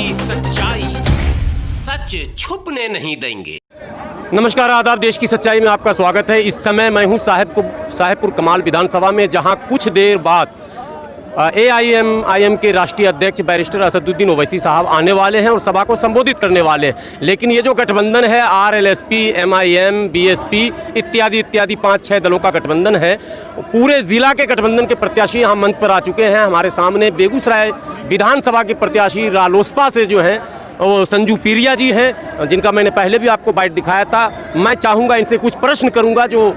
की सच्चाई, सच छुपने नहीं देंगे। नमस्कार, आदाब। देश की सच्चाई में आपका स्वागत है। इस समय मैं हूं साहेबपुर कमाल विधानसभा में, जहां कुछ देर बाद AIM के राष्ट्रीय अध्यक्ष बैरिस्टर असदुद्दीन ओवैसी साहब आने वाले हैं और सभा को संबोधित करने वाले हैं। लेकिन ये जो गठबंधन है RLSP, MIM, BSP इत्यादि 5-6 दलों का गठबंधन है, पूरे ज़िला के गठबंधन के प्रत्याशी यहाँ मंच पर आ चुके हैं। हमारे सामने बेगूसराय विधानसभा के प्रत्याशी रालोसपा से जो हैं वो संजू पीरिया जी हैं, जिनका मैंने पहले भी आपको बाइट दिखाया था। मैं चाहूँगा इनसे कुछ प्रश्न करूँगा जो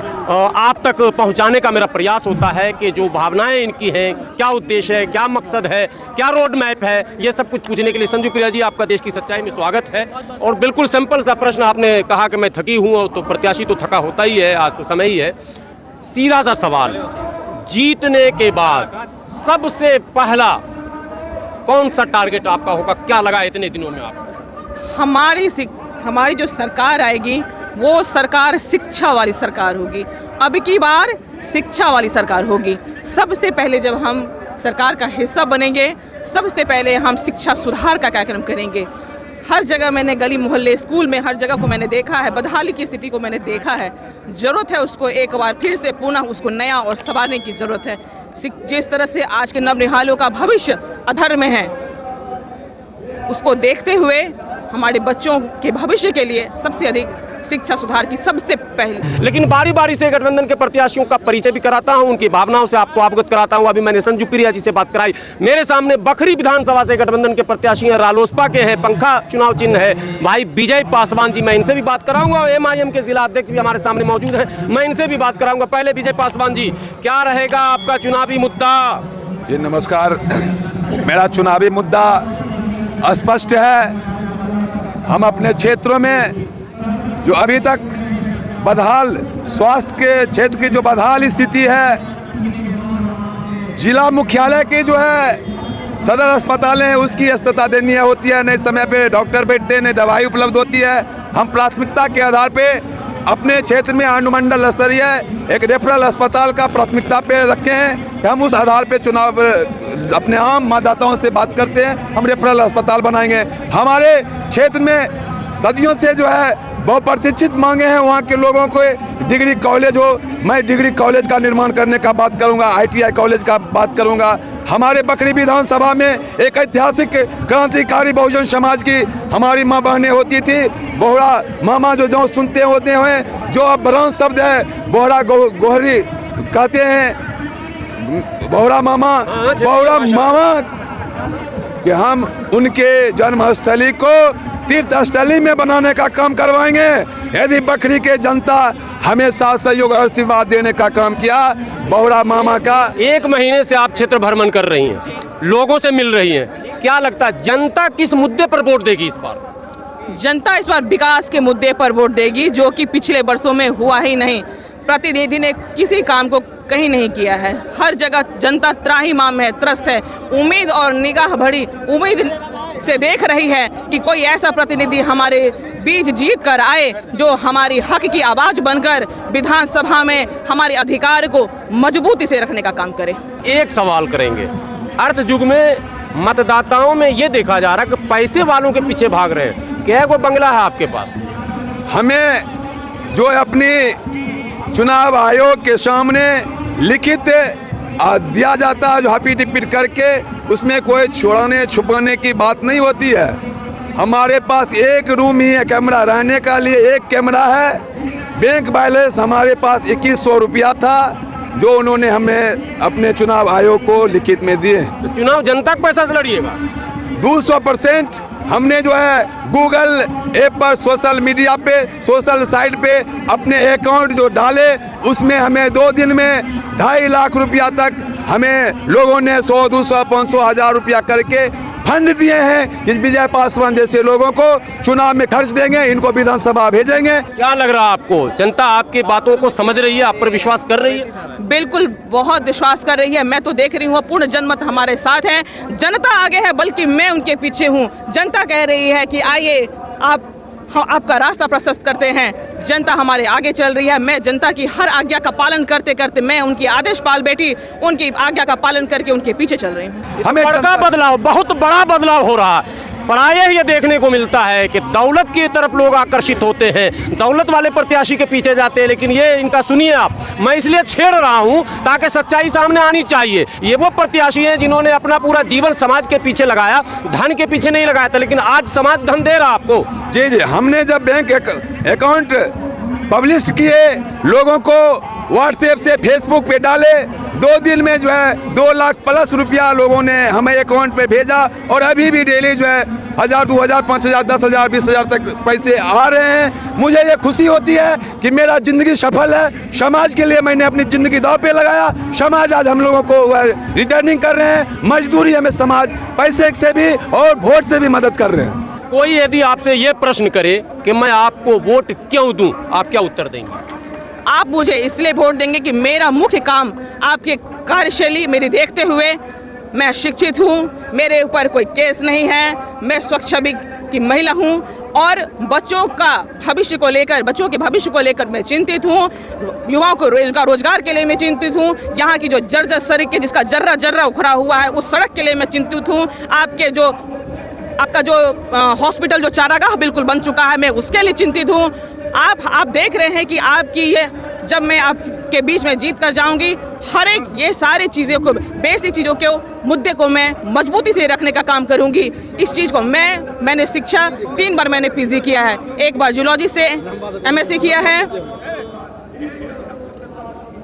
आप तक पहुँचाने का मेरा प्रयास होता है कि जो भावनाएं इनकी हैं, क्या उद्देश्य है, क्या मकसद है, क्या रोड मैप है, ये सब कुछ पूछने के लिए संजू पीरिया जी, आपका देश की सच्चाई में स्वागत है। और बिल्कुल सिंपल सा प्रश्न, आपने कहा कि मैं थकी हूँ, तो प्रत्याशी तो थका होता ही है, आज तो समय ही है। सीधा सा सवाल, जीतने के बाद सबसे पहला कौन सा टारगेट आपका होगा? क्या लगा इतने दिनों में आपको? हमारी जो सरकार आएगी वो सरकार शिक्षा वाली सरकार होगी। अब की बार शिक्षा वाली सरकार होगी। सबसे पहले जब हम सरकार का हिस्सा बनेंगे, सबसे पहले हम शिक्षा सुधार का कार्यक्रम करेंगे। हर जगह मैंने गली मोहल्ले स्कूल में हर जगह को मैंने देखा है, बदहाली की स्थिति को मैंने देखा है। ज़रूरत है उसको एक बार फिर से पुनः उसको नया और संवारने की ज़रूरत है। जिस तरह से आज के नवनिहालों का भविष्य अधर में है, उसको देखते हुए हमारे बच्चों के भविष्य के लिए सबसे अधिक शिक्षा सुधार की सबसे पहले। लेकिन बारी बारी से गठबंधन के प्रत्याशियों का परिचय भी कराता हूं, उनकी भावनाओं से आपको अवगत कराता हूं। अभी मैंने संजू पीरिया जी से बात कराई। मेरे सामने बखरी विधानसभा से गठबंधन के प्रत्याशी हैं, रालोसपा के हैं, पंखा चुनाव चिन्ह है भाई विजय पासवान जी। मैं इनसे भी बात कराऊंगा। MIM के जिला अध्यक्ष भी हमारे सामने मौजूद हैं, मैं इनसे भी बात कराऊंगा। पहले विजय पासवान जी, क्या रहेगा आपका चुनावी मुद्दा? जी नमस्कार। मेरा चुनावी मुद्दा स्पष्ट है। हम अपने क्षेत्रों में जो अभी तक बदहाल स्वास्थ्य के क्षेत्र की जो बदहाल स्थिति है, जिला मुख्यालय की जो है सदर अस्पताल है, उसकी अस्पताल देनी होती है, नहीं समय पे डॉक्टर बैठते हैं, नहीं दवाई उपलब्ध होती है। हम प्राथमिकता के आधार पे अपने क्षेत्र में अनुमंडल स्तरीय एक रेफरल अस्पताल का प्राथमिकता पे रखे हैं कि हम उस आधार पे चुनाव अपने आम मतदाताओं से बात करते हैं, हम रेफरल अस्पताल बनाएंगे। हमारे क्षेत्र में सदियों से जो है बहुत प्रतीक्षित मांगे हैं वहाँ के लोगों को डिग्री कॉलेज हो। मैं डिग्री कॉलेज का निर्माण करने का बात करूँगा, ITI कॉलेज का बात करूँगा। हमारे बखरी विधानसभा में एक ऐतिहासिक क्रांतिकारी बहुजन समाज की हमारी माँ बहनें होती थी। बोहरा मामा जो सुनते होते हैं, जो अब ब्रांच शब्द है बोहरा गोहरी कहते हैं, बोहरा मामा कि हम उनके जन्मस्थली को तीर्थस्थली में बनाने का काम करवाएंगे। यदि बखरी के जनता हमें साथ सहयोग और आशीर्वाद देने का काम किया, बोहरा मामा का। 1 महीने से आप क्षेत्र भ्रमण कर रही हैं, लोगों से मिल रही हैं, क्या लगता है जनता किस मुद्दे पर वोट देगी इस बार? जनता इस बार विकास के मुद्दे पर वोट देगी, जो कि पिछले वर्षों में हुआ ही नहीं। प्रतिनिधि ने किसी काम को कहीं नहीं किया है। हर जगह जनता त्राहिमाम है, त्रस्त है। उम्मीद और निगाह भरी उम्मीद से देख रही है कि कोई ऐसा प्रतिनिधि हमारे बीच जीत कर आए जो हमारी हक की आवाज़ बनकर विधानसभा में हमारे अधिकार को मजबूती से रखने का काम करे। एक सवाल करेंगे, अर्थ युग में मतदाताओं में ये देखा जा रहा है कि पैसे वालों के पीछे भाग रहे हैं। क्या कोई बंगला है आपके पास? हमें जो अपनी चुनाव आयोग के सामने लिखित दिया जाता है, जो हापी टिपिट करके, उसमें कोई छोड़ाने छुपाने की बात नहीं होती है। हमारे पास एक रूम ही है कैमरा रहने का लिए, एक कैमरा है। बैंक बैलेंस हमारे पास 2100 रुपया था, जो उन्होंने हमें अपने चुनाव आयोग को लिखित में दिए। तो चुनाव जनता के पैसा से लड़िएगा? 200% हमने जो है गूगल ऐप पर, सोशल मीडिया पे, सोशल साइट पे अपने अकाउंट जो डाले, उसमें हमें 2 दिन में 2.5 लाख रुपया तक हमें लोगों ने 100, 200, 500, 1000 रुपया करके फंड दिए हैं कि विजय पासवान जैसे लोगों को चुनाव में खर्च देंगे, इनको विधानसभा भेजेंगे। क्या लग रहा है आपको, जनता आपकी बातों को समझ रही है, आप पर विश्वास कर रही है? बिल्कुल, बहुत विश्वास कर रही है। मैं तो देख रही हूँ पूर्ण जनमत हमारे साथ है। जनता आगे है, बल्कि मैं उनके पीछे हूँ। जनता कह रही है कि आइए आपका रास्ता प्रशस्त करते हैं। जनता हमारे आगे चल रही है। मैं जनता की हर आज्ञा का पालन करते करते मैं उनकी आदेश पाल बेटी, उनकी आज्ञा का पालन करके उनके पीछे चल रही हूँ। हमें बड़ा बदलाव, बहुत बड़ा बदलाव हो रहा है। प्रायः ये देखने को मिलता है कि दौलत की तरफ लोग आकर्षित होते हैं, दौलत वाले प्रत्याशी के पीछे जाते हैं। लेकिन ये इनका सुनिए आप, मैं इसलिए छेड़ रहा हूं ताकि सच्चाई सामने आनी चाहिए। ये वो प्रत्याशी हैं जिन्होंने अपना पूरा जीवन समाज के पीछे लगाया, धन के पीछे नहीं लगाया था, लेकिन आज समाज धन दे रहा आपको। जी जी, हमने जब बैंक अकाउंट पब्लिश किए, लोगों को व्हाट्सएप से फेसबुक पे डाले, 2 दिन में जो है 2 लाख प्लस रुपया लोगों ने हमें अकाउंट पे भेजा और अभी भी डेली जो है 1000, 2000, 5000, 10,000, 20,000 तक पैसे आ रहे हैं। मुझे ये खुशी होती है कि मेरा ज़िंदगी सफल है। समाज के लिए मैंने अपनी ज़िंदगी दांव पे लगाया, समाज आज हम लोगों को रिटर्निंग कर रहे हैं। मजदूरी हमें समाज पैसे से भी और वोट से भी मदद कर रहे हैं। कोई यदि आपसे ये प्रश्न करे कि मैं आपको वोट क्यों दूं, आप क्या उत्तर देंगे? आप मुझे इसलिए वोट देंगे कि मेरा मुख्य काम आपकी कार्यशैली मेरी देखते हुए, मैं शिक्षित हूँ, मेरे ऊपर कोई केस नहीं है, मैं स्वच्छ छवि की महिला हूँ और बच्चों का भविष्य को लेकर, बच्चों के भविष्य को लेकर मैं चिंतित हूँ, युवाओं को रोजगार के लिए मैं चिंतित हूँ, यहाँ की जो जर्जर सड़क है जिसका जर्रा जर्रा उखड़ा हुआ है उस सड़क के लिए मैं चिंतित हूँ, आपका जो हॉस्पिटल जो चारागाह बिल्कुल बन चुका है मैं उसके लिए चिंतित हूँ। आप देख रहे हैं कि आपकी ये, जब मैं आपके बीच में जीत कर जाऊंगी, हर एक ये सारी चीज़ों को, बेसिक चीज़ों के मुद्दे को मैं मजबूती से रखने का काम करूंगी। इस चीज़ को मैंने शिक्षा 3 बार मैंने पीजी किया है, 1 बार जूलॉजी से एमएससी किया है,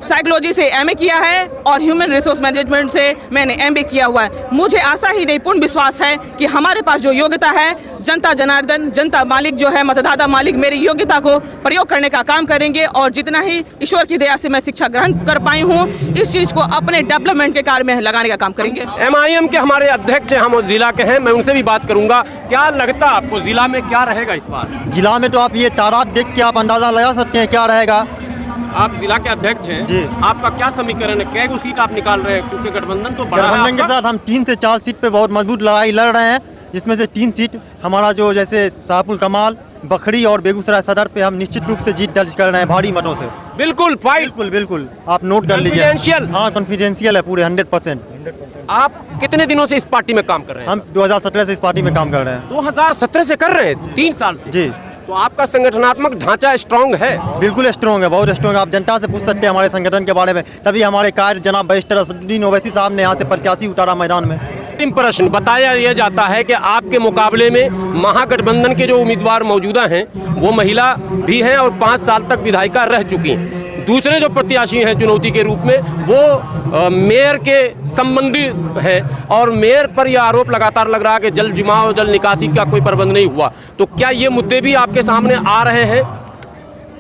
साइकोलॉजी से एमए किया है और ह्यूमन रिसोर्स मैनेजमेंट से मैंने एमबी किया हुआ है। मुझे आशा ही नहीं पूर्ण विश्वास है कि हमारे पास जो योग्यता है, जनता जनार्दन, जनता मालिक जो है, मतदाता मालिक मेरी योग्यता को प्रयोग करने का काम करेंगे और जितना ही ईश्वर की दया से मैं शिक्षा ग्रहण कर पाई हूँ, इस चीज़ को अपने डेवलपमेंट के कार्य में लगाने का काम करेंगे। MIM के हमारे अध्यक्ष हैं, हम जिला के हैं, मैं उनसे भी बात करूंगा। क्या लगता है आपको जिला में क्या रहेगा इस बार? जिला में तो आप ये तादाद देख के आप अंदाज़ा लगा सकते हैं क्या रहेगा। आप जिला के अध्यक्ष हैं जी, आपका क्या समीकरण है, कैगो सीट आप निकाल रहे हैं? क्योंकि गठबंधन तो बड़ा है गठबंधन के साथ हम 3 से 4 सीट पे बहुत मजबूत लड़ाई लड़ रहे हैं, जिसमें से 3 सीट हमारा जो जैसे शाहपुर कमाल, बखरी और बेगूसराय सदर पे हम निश्चित रूप से जीत दर्ज कर रहे हैं भारी मतों से। बिल्कुल फाइट, बिल्कुल आप नोट कर लीजिए। कॉन्फिडेंशियल? हाँ, कॉन्फिडेंशियल है पूरे 100%। आप कितने दिनों से इस पार्टी में काम कर रहे हैं? हम 2017 से इस पार्टी में काम कर रहे हैं। 2017 से कर रहे हैं, 3 साल से? जी। तो आपका संगठनात्मक ढांचा स्ट्रांग है? बिल्कुल स्ट्रॉन्ग है, बहुत स्ट्रॉन्ग है। आप जनता से पूछ सकते हैं हमारे संगठन के बारे में, तभी हमारे कार्य जनाब बैरिस्टर असदुद्दीन ओवैसी साहब ने यहाँ से प्रत्याशी उतारा मैदान में। अंतिम प्रश्न, बताया यह जाता है कि आपके मुकाबले में महागठबंधन के जो उम्मीदवार मौजूदा हैं वो महिला भी हैं और 5 साल तक विधायिका रह चुकी हैं। दूसरे जो प्रत्याशी हैं चुनौती के रूप में वो मेयर के संबंधी है और मेयर पर यह आरोप लगातार लग रहा है कि जल जमाव, जल निकासी का कोई प्रबंध नहीं हुआ। तो क्या ये मुद्दे भी आपके सामने आ रहे हैं?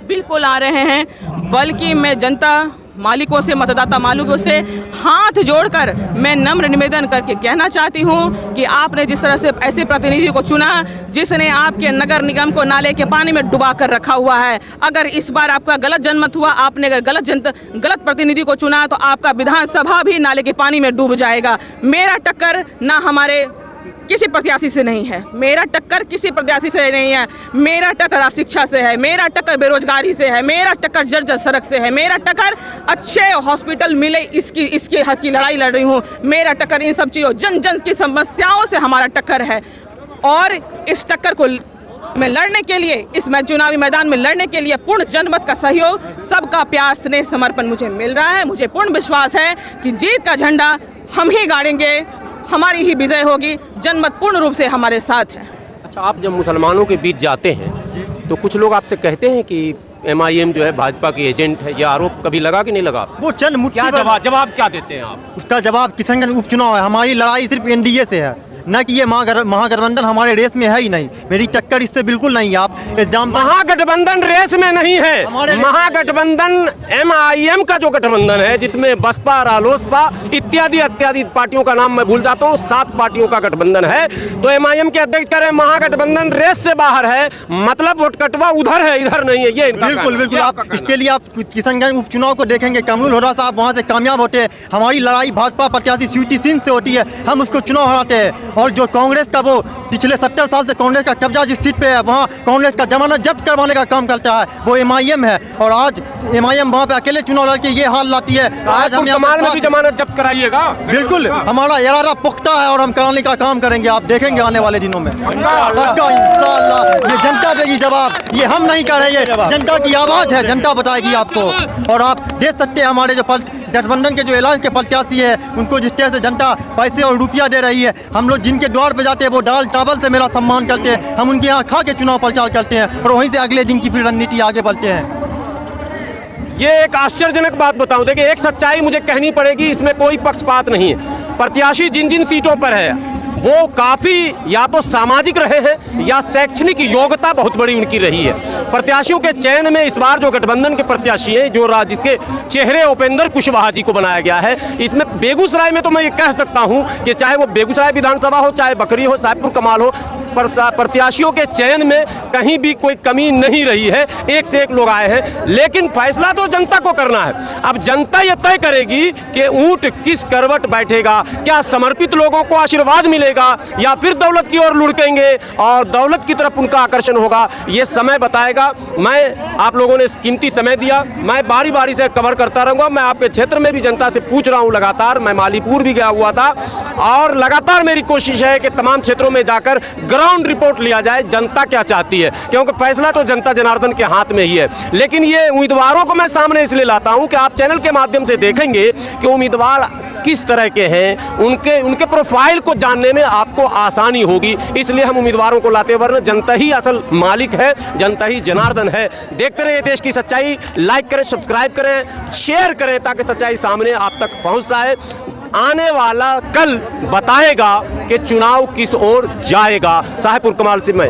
बिल्कुल आ रहे हैं, बल्कि मैं जनता मालिकों से, मतदाता मालिकों से हाथ जोड़कर मैं नम्र निवेदन करके कहना चाहती हूं कि आपने जिस तरह से ऐसे प्रतिनिधि को चुना जिसने आपके नगर निगम को नाले के पानी में डुबा कर रखा हुआ है, अगर इस बार आपका गलत जनमत हुआ, आपने अगर गलत प्रतिनिधि को चुना तो आपका विधानसभा भी नाले के पानी में डूब जाएगा। मेरा टक्कर ना हमारे किसी प्रत्याशी से नहीं है, मेरा टक्कर किसी प्रत्याशी से नहीं है, मेरा टक्कर अशिक्षा से है, मेरा टक्कर बेरोजगारी से है, मेरा टक्कर जर्जर सड़क से है, मेरा टक्कर अच्छे हॉस्पिटल मिले इसके हक की लड़ाई लड़ रही हूँ, मेरा टक्कर इन सब चीज़ों, जन जन की समस्याओं से हमारा टक्कर है। और इस टक्कर को मैं लड़ने के लिए, इस चुनावी मैदान में लड़ने के लिए पूर्ण जनमत का सहयोग, सबका प्यार, स्नेह, समर्पण मुझे मिल रहा है। मुझे पूर्ण विश्वास है कि जीत का झंडा हम ही गाड़ेंगे, हमारी ही विजय होगी, जनमत पूर्ण रूप से हमारे साथ है। अच्छा, आप जब मुसलमानों के बीच जाते हैं तो कुछ लोग आपसे कहते हैं कि MIM जो है भाजपा की एजेंट है, ये आरोप कभी लगा कि नहीं लगा? वो चंद मुट्ठी क्या जवाब क्या देते हैं आप? उसका जवाब किशनगंज उपचुनाव है। हमारी लड़ाई सिर्फ NDA से है, न कि ये महागठबंधन हमारे रेस में है ही नहीं। मेरी टक्कर इससे बिल्कुल नहीं है। आप महागठबंधन रेस में नहीं है, महागठबंधन MIM का जो गठबंधन है जिसमें बसपा, रालोसपा इत्यादि पार्टियों का नाम मैं भूल जाता हूँ, 7 पार्टियों का गठबंधन है। तो MIM के अध्यक्ष कह रहे हैं महागठबंधन रेस से बाहर है, मतलब वोटकटवा उधर है, इधर नहीं है। ये बिल्कुल आप इसके लिए आप किशनगंज उपचुनाव को देखेंगे, कमरुल होरा साहब वहाँ से कामयाब होते हैं। हमारी लड़ाई भाजपा प्रत्याशी स्वीटी सिंह से होती है, हम उसको चुनाव हराते हैं और जो कांग्रेस का वो पिछले 70 साल से कांग्रेस का कब्जा जिस सीट पे है, वहाँ कांग्रेस का जमानत जब्त करवाने का काम करता है, वो MIM है। और आज MIM वहाँ पे अकेले चुनाव लड़के ये हाल लाती है। आज हम कमाल में भी जमानत जब्त कराइएगा। बिल्कुल, हमारा इरादा पुख्ता है और हम कराने का काम करेंगे, आप देखेंगे आने वाले दिनों में पक्का इंशाअल्लाह। ये जनता देगी जवाब, ये हम नहीं कर रहे हैं, जनता की आवाज़ है, जनता बताएगी आपको। और आप देख सकते हैं हमारे जो गठबंधन के जो एलायंस के प्रत्याशी है, उनको जिस तरह से जनता पैसे और रुपया दे रही है, हम लोग जिनके द्वार पे जाते हैं वो दाल चावल से मेरा सम्मान करते हैं, हम उनके यहाँ खा के चुनाव प्रचार करते हैं और वहीं से अगले दिन की फिर रणनीति आगे बढ़ते हैं। ये एक आश्चर्यजनक बात बताऊं, देखिए एक सच्चाई मुझे कहनी पड़ेगी, इसमें कोई पक्षपात नहीं है। प्रत्याशी जिन जिन सीटों पर है वो काफ़ी या तो सामाजिक रहे हैं या शैक्षणिक योग्यता बहुत बड़ी उनकी रही है। प्रत्याशियों के चयन में इस बार जो गठबंधन के प्रत्याशी हैं, जो जिसके चेहरे उपेंद्र कुशवाहा जी को बनाया गया है, इसमें बेगूसराय में तो मैं ये कह सकता हूं कि चाहे वो बेगूसराय विधानसभा हो, चाहे बखरी हो, साहेबपुर कमाल हो, प्रत्याशियों के चयन में कहीं भी कोई कमी नहीं रही है, एक से एक लोग आए हैं। लेकिन फैसला तो जनता को करना है। अब जनता ये तय करेगी कि ऊंट किस करवट बैठेगा, क्या समर्पित लोगों को आशीर्वाद मिलेगा या फिर दौलत की ओर लुढ़केंगे और दौलत की तरफ उनका आकर्षण होगा, ये समय बताएगा। मैं आप लोगों ने कीमती समय दिया, मैं बारी बारी से कवर करता रहूँगा। मैं आपके क्षेत्र में भी जनता से पूछ रहा हूँ लगातार, मैं मालीपुर भी गया हुआ था और लगातार मेरी कोशिश है कि तमाम क्षेत्रों में जाकर ग्राउंड रिपोर्ट लिया जाए, जनता क्या चाहती है, क्योंकि फैसला तो जनता जनार्दन के हाथ में ही है। लेकिन ये उम्मीदवारों को मैं सामने इसलिए लाता हूं कि आप चैनल के माध्यम से देखेंगे कि उम्मीदवार किस तरह के हैं, उनके प्रोफाइल को जानने में आपको आसानी होगी। इसलिए हम उम्मीदवारों को लाते, वरना जनता ही असल मालिक है, जनता ही जनार्दन है। देखते रहिए देश की सच्चाई, लाइक करें, सब्सक्राइब करें, शेयर करें ताकि सच्चाई सामने आप तक पहुंच जाए। आने वाला कल बताएगा कि चुनाव किस ओर जाएगा। साहेबपुर कमाल से मैं